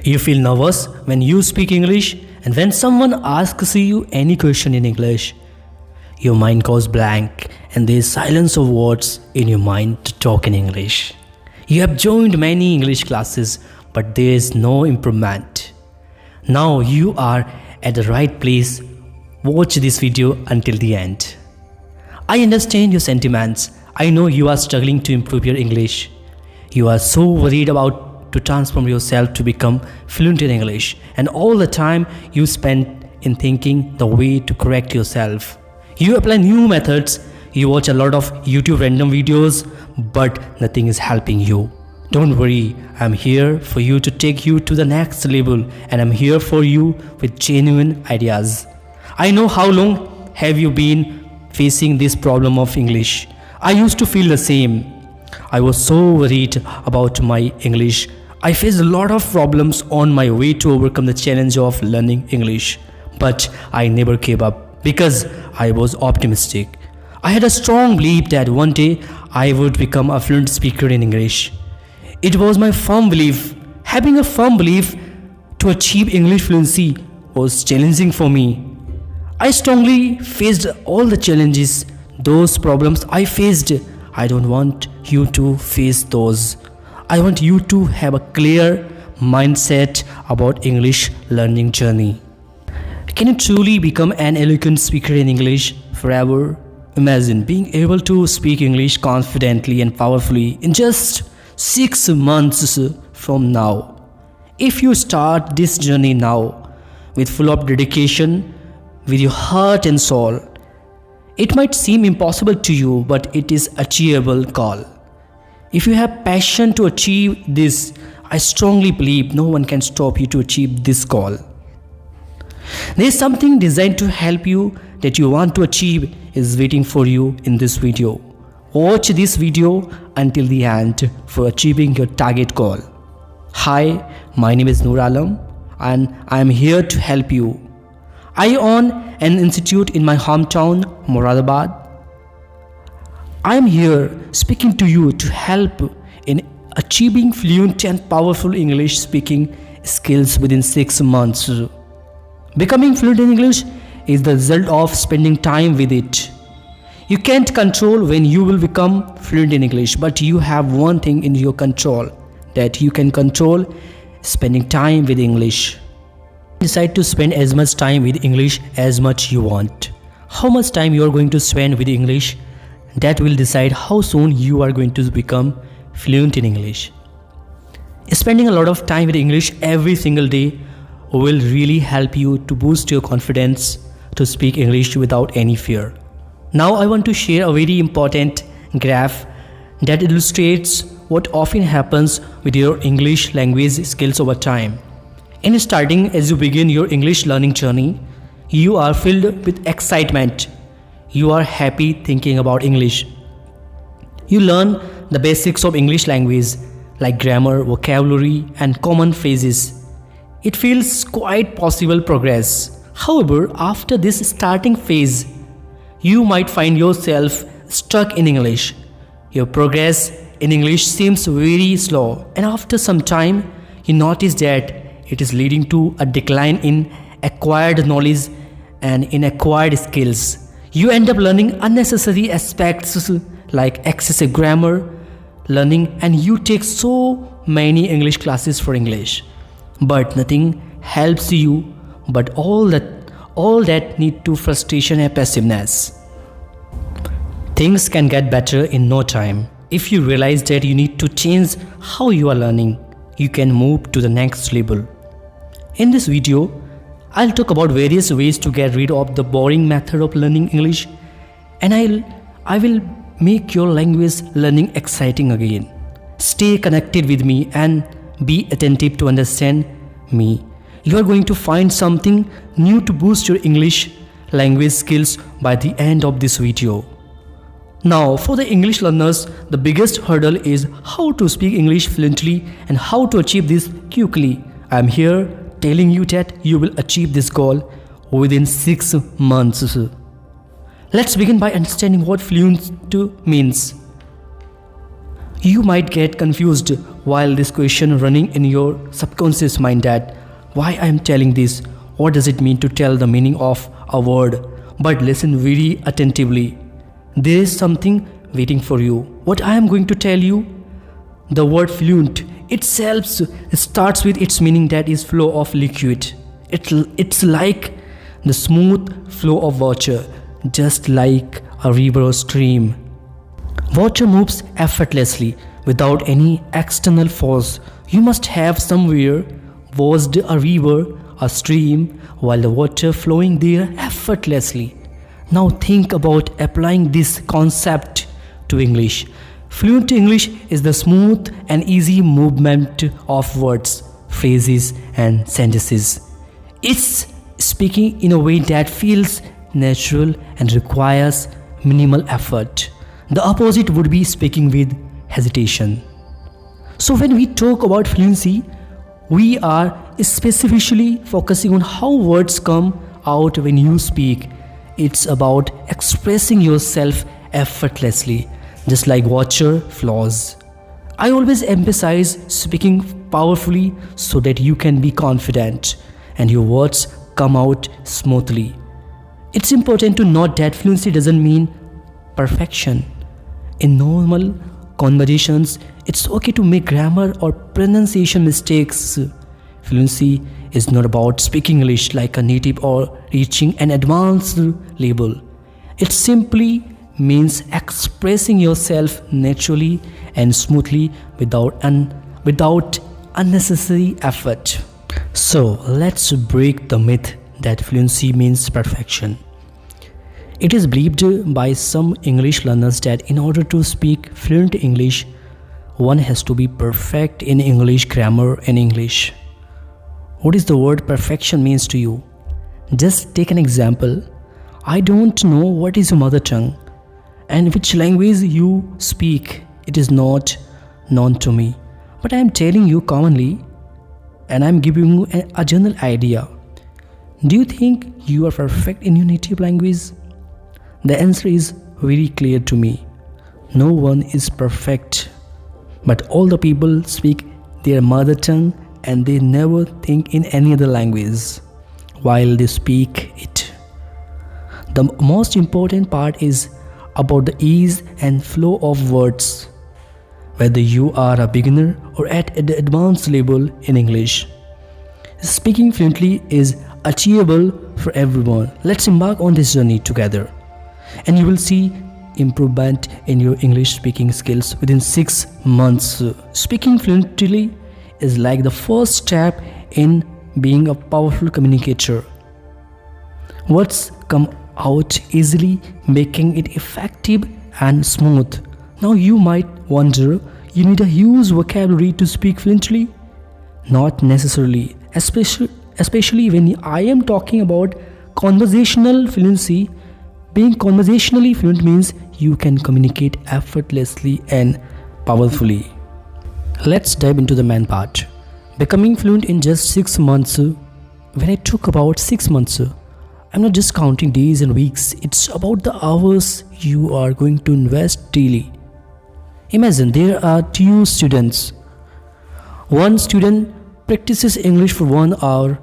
You feel nervous when you speak English, and when someone asks you any question in English, your mind goes blank and there is silence of words in your mind to talk in English. You have joined many English classes, but there is no improvement. Now you are at the right place. Watch this video until the end. I understand your sentiments. I know you are struggling to improve your English. You are so worried about to transform yourself to become fluent in English, and all the time you spend in thinking the way to correct yourself. You apply new methods, you watch a lot of YouTube random videos, but nothing is helping you. Don't worry, I'm here for you to take you to the next level, and I'm here for you with genuine ideas. I know how long have you been facing this problem of English. I used to feel the same. I was so worried about my English. I faced a lot of problems on my way to overcome the challenge of learning English. But I never gave up because I was optimistic. I had a strong belief that one day I would become a fluent speaker in English. It was my firm belief. Having a firm belief to achieve English fluency was challenging for me. I strongly faced all the challenges, those problems I faced. I don't want you to face those. I want you to have a clear mindset about English learning journey. Can you truly become an eloquent speaker in English forever? Imagine being able to speak English confidently and powerfully in just 6 months from now. If you start this journey now with full of dedication, with your heart and soul, it might seem impossible to you, but it is achievable goal. If you have passion to achieve this, I strongly believe no one can stop you to achieve this goal. There is something designed to help you that you want to achieve is waiting for you in this video. Watch this video until the end for achieving your target goal. Hi, my name is Noor Alam and I am here to help you. I own an institute in my hometown, Moradabad. I am here speaking to you to help in achieving fluent and powerful English speaking skills within 6 months. Becoming fluent in English is the result of spending time with it. You can't control when you will become fluent in English, but you have one thing in your control that you can control: spending time with English. Decide to spend as much time with English as much you want. How much time you are going to spend with English, that will decide how soon you are going to become fluent in English. Spending a lot of time with English every single day will really help you to boost your confidence to speak English without any fear. Now I want to share a very important graph that illustrates what often happens with your English language skills over time. In starting, as you begin your English learning journey, you are filled with excitement. You are happy thinking about English. You learn the basics of English language like grammar, vocabulary, and common phrases. It feels quite possible progress. However, after this starting phase, you might find yourself stuck in English. Your progress in English seems very slow, and after some time, you notice that it is leading to a decline in acquired knowledge and in acquired skills. You end up learning unnecessary aspects like excessive grammar learning, and you take so many English classes for English, but nothing helps you, but all that need to frustration and passiveness. Things can get better in no time. If you realize that you need to change how you are learning, you can move to the next level. In this video, I'll talk about various ways to get rid of the boring method of learning English, and I will make your language learning exciting again. Stay connected with me and be attentive to understand me. You are going to find something new to boost your English language skills by the end of this video. Now, for the English learners, the biggest hurdle is how to speak English fluently and how to achieve this quickly. I am here telling you that you will achieve this goal within 6 months. Let's begin by understanding what fluent means. You might get confused while this question running in your subconscious mind that why I am telling this, what does it mean to tell the meaning of a word? But listen very attentively. There is something waiting for you. What I am going to tell you, the word fluent itself starts with its meaning that is flow of liquid. It's like the smooth flow of water, just like a river or stream. Water moves effortlessly without any external force. You must have somewhere washed a river, a stream, while the water flowing there effortlessly. Now think about applying this concept to English. Fluent English is the smooth and easy movement of words, phrases, and sentences. It's speaking in a way that feels natural and requires minimal effort. The opposite would be speaking with hesitation. So when we talk about fluency, we are specifically focusing on how words come out when you speak. It's about expressing yourself effortlessly, just like water flows. I always emphasize speaking powerfully so that you can be confident and your words come out smoothly. It's important to note that fluency doesn't mean perfection. In normal conversations, it's okay to make grammar or pronunciation mistakes. Fluency is not about speaking English like a native or reaching an advanced level. It simply means expressing yourself naturally and smoothly without unnecessary effort. So let's break the myth that fluency means perfection. It is believed by some English learners that in order to speak fluent English, one has to be perfect in English grammar and English. What is the word perfection means to you? Just take an example. I don't know what is your mother tongue and which language you speak. It is not known to me. But I am telling you commonly and I am giving you a general idea. Do you think you are perfect in your native language? The answer is very clear to me. No one is perfect, but all the people speak their mother tongue and they never think in any other language while they speak it. The most important part is about the ease and flow of words, whether you are a beginner or at the advanced level in English. Speaking fluently is achievable for everyone. Let's embark on this journey together, and you will see improvement in your English speaking skills within 6 months. Speaking fluently is like the first step in being a powerful communicator. Words come out easily, making it effective and smooth. Now you might wonder, you need a huge vocabulary to speak fluently? Not necessarily, especially when I am talking about conversational fluency. Being conversationally fluent means you can communicate effortlessly and powerfully. Let's dive into the main part. Becoming fluent in just 6 months. When I talk about 6 months, I'm not just counting days and weeks. It's about the hours you are going to invest daily. Imagine there are 2 students. One student practices English for 1 hour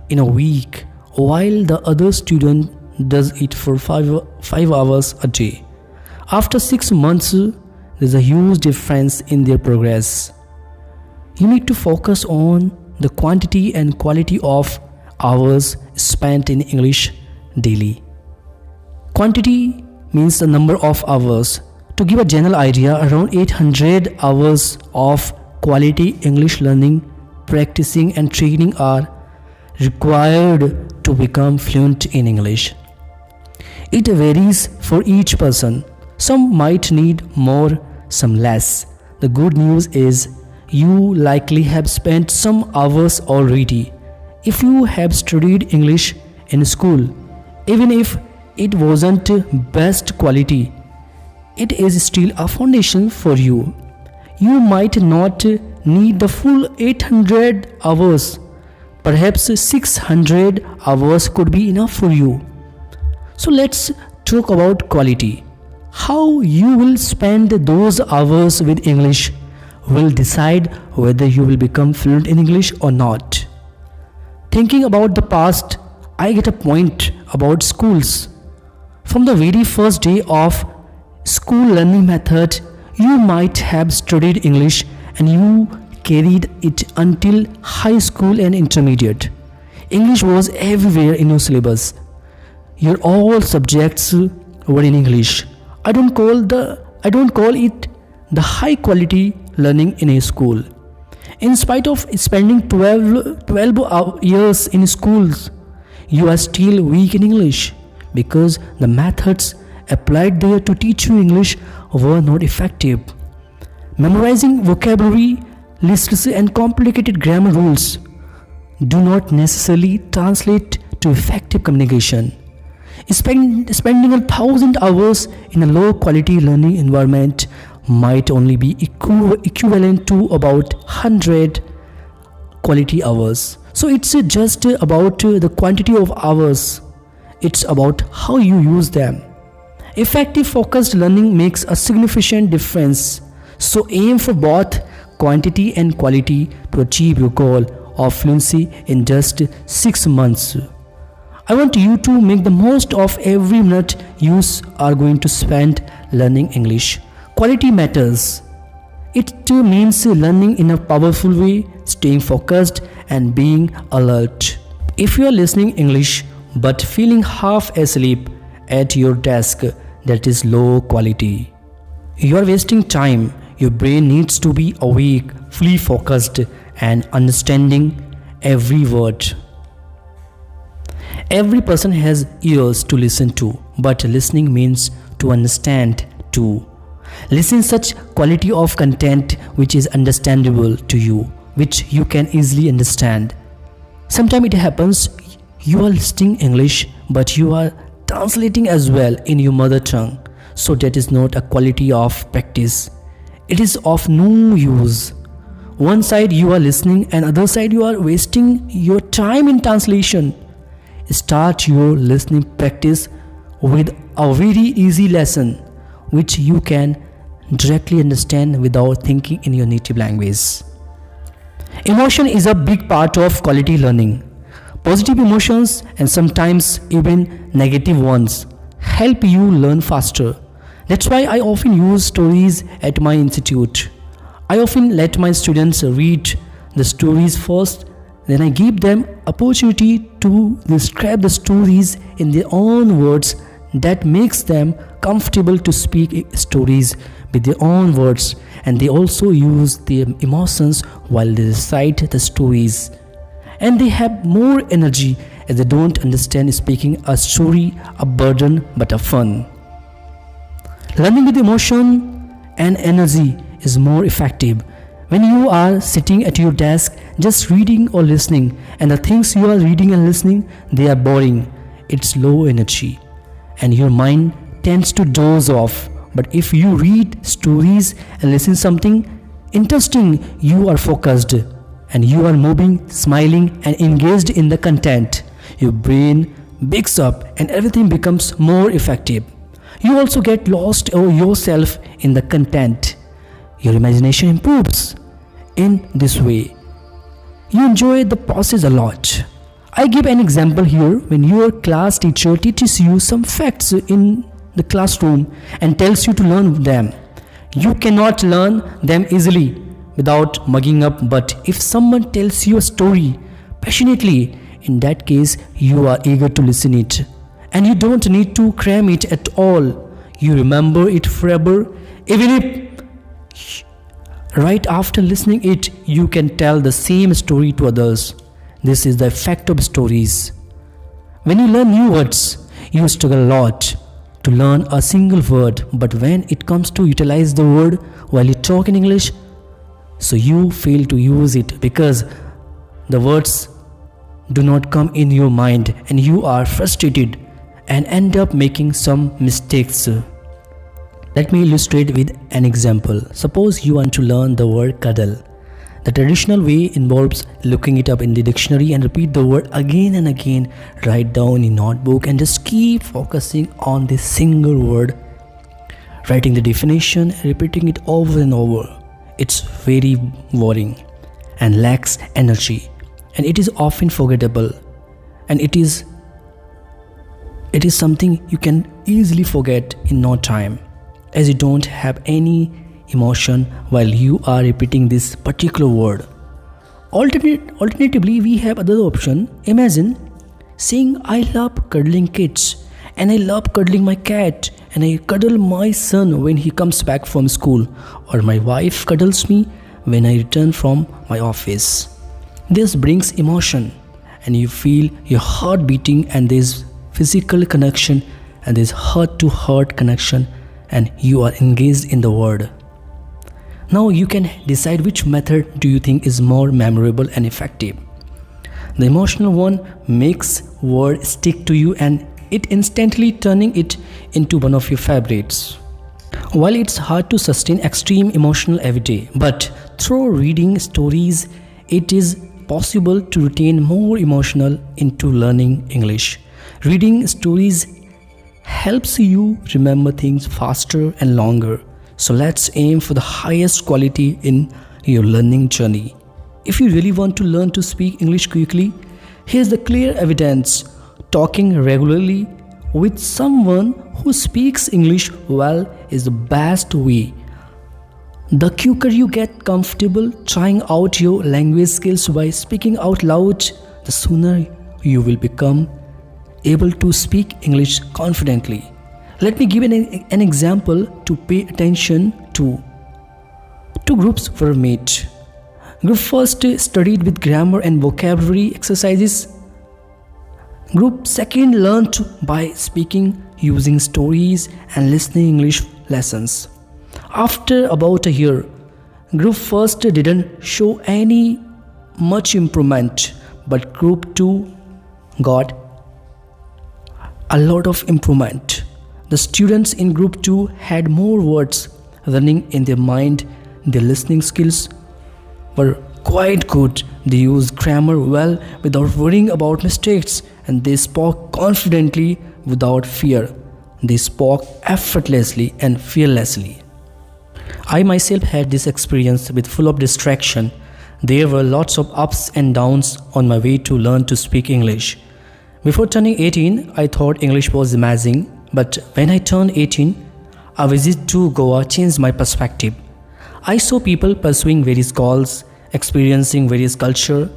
in a week, while the other student does it for 5 hours a day. After 6 months, there's a huge difference in their progress. You need to focus on the quantity and quality of hours spent in English daily. Quantity means the number of hours. To give a general idea, around 800 hours of quality English learning, practicing and training are required to become fluent in English. It varies for each person. Some might need more, some less. The good news is you likely have spent some hours already. If you have studied English in school, even if it wasn't best quality, it is still a foundation for you. You might not need the full 800 hours. Perhaps 600 hours could be enough for you. So let's talk about quality. How you will spend those hours with English will decide whether you will become fluent in English or not. Thinking about the past, I get a point about schools. From the very first day of school learning method, you might have studied English and you carried it until high school and intermediate. English was everywhere in your syllabus. Your all subjects were in English. I don't call it the high quality learning in a school. In spite of spending 12 years in schools, you are still weak in English because the methods applied there to teach you English were not effective. Memorizing vocabulary lists and complicated grammar rules do not necessarily translate to effective communication. Spending 1,000 hours in a low quality learning environment might only be equivalent to about 100 quality hours. So it's just about the quantity of hours. It's about how you use them. Effective focused learning makes a significant difference. So aim for both quantity and quality to achieve your goal of fluency in just 6 months. I want you to make the most of every minute you are going to spend learning English. Quality matters. It means learning in a powerful way, staying focused and being alert. If you are listening English but feeling half asleep at your desk, that is low quality. You are wasting time. Your brain needs to be awake, fully focused and understanding every word. Every person has ears to listen to, but listening means to understand too. Listen such quality of content which is understandable to you, which you can easily understand. Sometimes it happens you are listening English but you are translating as well in your mother tongue. So that is not a quality of practice. It is of no use. One side you are listening and other side you are wasting your time in translation. Start your listening practice with a very easy lesson which you can directly understand without thinking in your native language. Emotion is a big part of quality learning. Positive emotions and sometimes even negative ones help you learn faster. That's why I often use stories at my institute. I often let my students read the stories first, then I give them opportunity to describe the stories in their own words. That makes them comfortable to speak stories with their own words, and they also use their emotions while they recite the stories. And they have more energy as they don't understand speaking a story a burden but a fun. Learning with emotion and energy is more effective. When you are sitting at your desk just reading or listening and the things you are reading and listening, they are boring, it's low energy and your mind tends to doze off. But if you read stories and listen something interesting, you are focused and you are moving, smiling and engaged in the content. Your brain wakes up and everything becomes more effective. You also get lost yourself in the content. Your imagination improves. In this way, you enjoy the process a lot. I give an example here. When your class teacher teaches you some facts in the classroom and tells you to learn them, you cannot learn them easily without mugging up. But if someone tells you a story passionately, in that case you are eager to listen it and you don't need to cram it at all. You remember it forever. Even if right after listening it, you can tell the same story to others. This is the effect of stories. When you learn new words, you struggle a lot to learn a single word. But when it comes to utilize the word while you talk in English, so you fail to use it because the words do not come in your mind and you are frustrated and end up making some mistakes. Let me illustrate with an example. Suppose you want to learn the word cuddle. The traditional way involves looking it up in the dictionary and repeat the word again and again. Write down in a notebook and just keep focusing on this single word. writing the definition and repeating it over and over. It's very boring and lacks energy, and it is often forgettable, and it is something you can easily forget in no time, as you don't have any emotion while you are repeating this particular word. Alternatively, we have other option. Imagine saying, I love cuddling kids, and I love cuddling my cat, and I cuddle my son when he comes back from school, or my wife cuddles me when I return from my office. This brings emotion, and you feel your heart beating, and there's physical connection, and there's heart to heart connection, and you are engaged in the word. Now you can decide which method do you think is more memorable and effective. The emotional one makes word stick to you, and it instantly turning it into one of your favorites. While it's hard to sustain extreme emotional every day, but through reading stories, it is possible to retain more emotional into learning English. Reading stories helps you remember things faster and longer. So let's aim for the highest quality in your learning journey. If you really want to learn to speak English quickly, here's the clear evidence. Talking regularly with someone who speaks English well is the best way. The quicker you get comfortable trying out your language skills by speaking out loud, the sooner you will become able to speak English confidently. Let me give an example to pay attention to. Two groups were made. Group first studied with grammar and vocabulary exercises. Group second learned by speaking, using stories and listening English lessons. After about a year, group first didn't show any much improvement, but group 2 got a lot of improvement. The students in group 2 had more words running in their mind. Their listening skills were quite good. They used grammar well without worrying about mistakes, and they spoke confidently without fear. They spoke effortlessly and fearlessly. I myself had this experience with full of distraction. There were lots of ups and downs on my way to learn to speak English. Before turning 18, I thought English was amazing, but when I turned 18, a visit to Goa changed my perspective. I saw people pursuing various goals, experiencing various culture.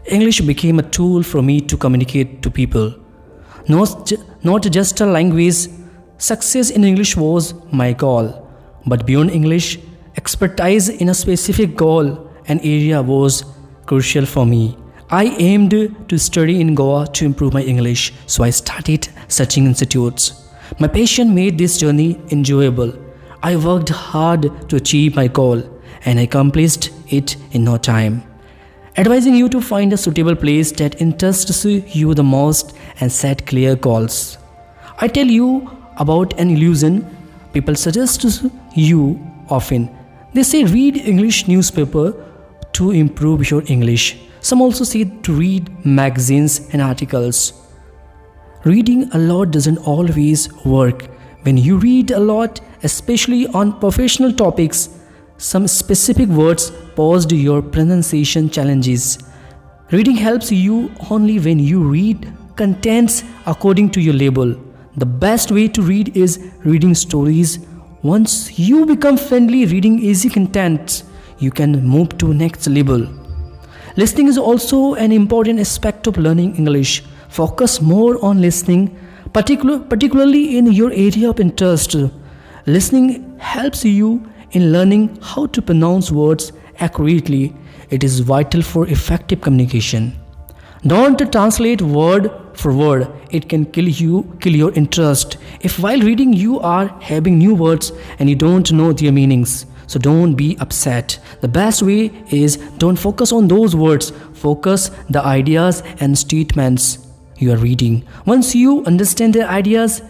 English became a tool for me to communicate to people. Not just a language. Success in English was my goal. But beyond English, expertise in a specific goal and area was crucial for me. I aimed to study in Goa to improve my English, so I started searching institutes. My passion made this journey enjoyable. I worked hard to achieve my goal, and I accomplished it in no time. Advising you to find a suitable place that interests you the most and set clear goals. I tell you about an illusion people suggest to you often. They say read English newspaper to improve your English. Some also say to read magazines and articles. Reading a lot doesn't always work. When you read a lot, especially on professional topics, some specific words pose your pronunciation challenges. Reading helps you only when you read contents according to your label. The best way to read is reading stories. Once you become friendly reading easy content, you can move to next level. Listening is also an important aspect of learning English. Focus more on listening, particularly in your area of interest. Listening helps you in learning how to pronounce words accurately. It is vital for effective communication. Don't translate word for word. It can kill your interest. If while reading you are having new words and you don't know their meanings, so don't be upset. The best way is don't focus on those words. Focus the ideas and statements you are reading. Once you understand the ideas,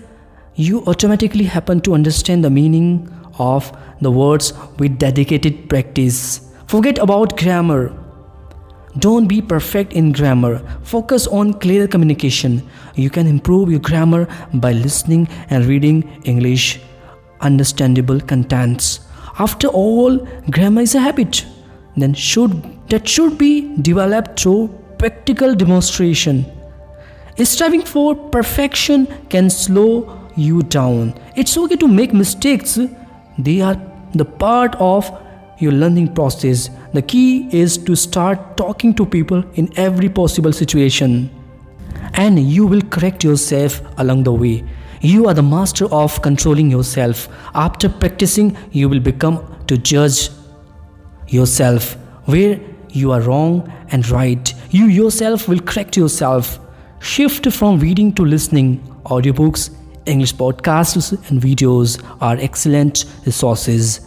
you automatically happen to understand the meaning of the words with dedicated practice. Forget about grammar. Don't be perfect in grammar. Focus on clear communication. You can improve your grammar by listening and reading English understandable contents. After all, grammar is a habit. Then should be developed through practical demonstration. Striving for perfection can slow you down. It's okay to make mistakes. They are the part of your learning process. The key is to start talking to people in every possible situation, and you will correct yourself along the way. You are the master of controlling yourself. After practicing, you will become to judge yourself where you are wrong and right. You yourself will correct yourself. Shift from reading to listening. Audiobooks, English podcasts, and videos are excellent resources.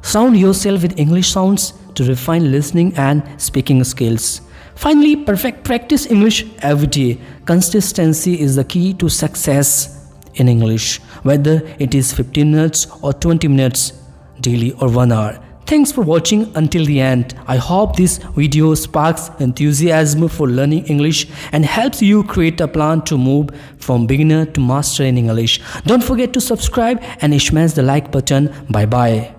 Sound yourself with English sounds to refine listening and speaking skills. Finally, practice English every day. Consistency is the key to success in English, whether it is 15 minutes or 20 minutes daily or 1 hour. Thanks for watching until the end. I hope this video sparks enthusiasm for learning English and helps you create a plan to move from beginner to master in English. Don't forget to subscribe and smash the like button. Bye bye.